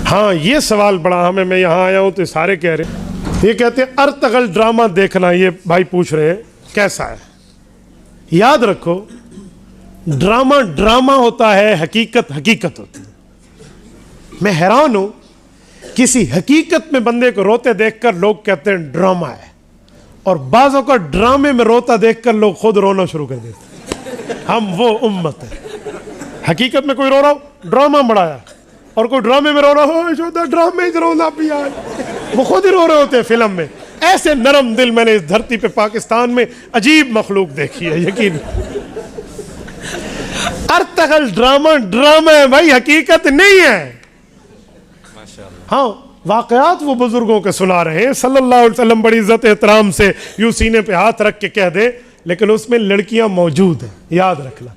ہاں یہ سوال بڑا ہمیں، میں یہاں آیا ہوں تو سارے کہہ رہے ہیں، یہ کہتے ہیں ارتغل ڈرامہ دیکھنا، یہ بھائی پوچھ رہے ہیں کیسا ہے. یاد رکھو ڈرامہ ڈرامہ ہوتا ہے، حقیقت حقیقت ہوتی ہے. میں حیران ہوں کسی حقیقت میں بندے کو روتے دیکھ کر لوگ کہتے ہیں ڈرامہ ہے، اور بعضوں کا ڈرامے میں روتا دیکھ کر لوگ خود رونا شروع کر دیتے. ہم وہ امت ہے، حقیقت میں کوئی رو رہا ہو ڈرامہ بڑھایا، اور کوئی ڈرامے میں رو رہا ہو ڈرامے سے رونا بھی آئے، وہ خود ہی رو رہے ہوتے ہیں فلم میں. ایسے نرم دل میں نے اس دھرتی پہ پاکستان میں عجیب مخلوق دیکھی ہے یقین. ارتغل ڈرامہ ڈرامہ ہے بھائی، حقیقت نہیں ہے. ہاں واقعات وہ بزرگوں کے سنا رہے ہیں، صلی اللہ علیہ وسلم بڑی عزت احترام سے یوں سینے پہ ہاتھ رکھ کے کہہ دے، لیکن اس میں لڑکیاں موجود ہیں. یاد رکھنا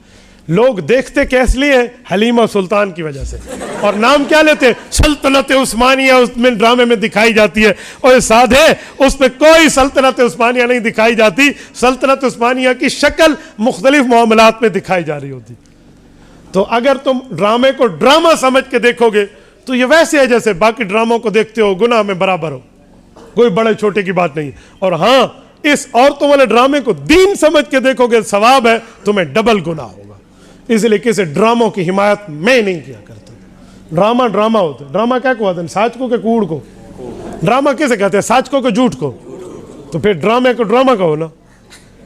لوگ دیکھتے کیس لیے ہیں؟ حلیمہ سلطان کی وجہ سے. اور نام کیا لیتے ہیں؟ سلطنت عثمانیہ اس میں ڈرامے میں دکھائی جاتی ہے. اور سادھے اس میں کوئی سلطنت عثمانیہ نہیں دکھائی جاتی، سلطنت عثمانیہ کی شکل مختلف معاملات میں دکھائی جا رہی ہوتی. تو اگر تم ڈرامے کو ڈرامہ سمجھ کے دیکھو گے تو یہ ویسے ہے جیسے باقی ڈراموں کو دیکھتے ہو، گناہ میں برابر ہو، کوئی بڑے چھوٹے کی بات نہیں. اور ہاں اس عورتوں والے ڈرامے کو دین سمجھ کے دیکھو گے ثواب ہے، تمہیں ڈبل گناہ ہوگا. اس لیے کسی ڈراموں کی حمایت میں نہیں کیا کرتا. ڈرامہ ڈرامہ ہوتا ہے. ڈرامہ کیا کہتے ہیں؟ ساچ کو کہ کوڑ کو؟ ڈرامہ کیسے کہتے ہیں؟ ساچ کو کہ جھوٹ کو؟ تو پھر ڈرامے کو ڈرامہ کہو نا.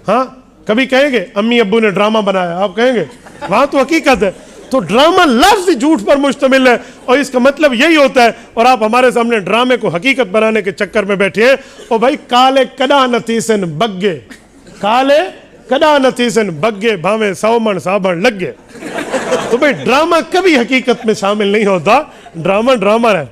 ہاں کبھی کہیں گے امی ابو نے ڈرامہ بنایا؟ آپ کہیں گے؟ وہاں تو حقیقت ہے. تو ڈرامہ لفظ جھوٹ پر مشتمل ہے، اور اس کا مطلب یہی ہوتا ہے. اور آپ ہمارے سامنے ڈرامے کو حقیقت بنانے کے چکر میں بیٹھے ہیں. اور بھائی کالے کدا نتیسن بگے، کالے کدا نتیسن بگے بھاویں 100 من صابن لگ گئے. تو بھائی ڈرامہ کبھی حقیقت میں شامل نہیں ہوتا، ڈرامہ ڈرامہ ہے.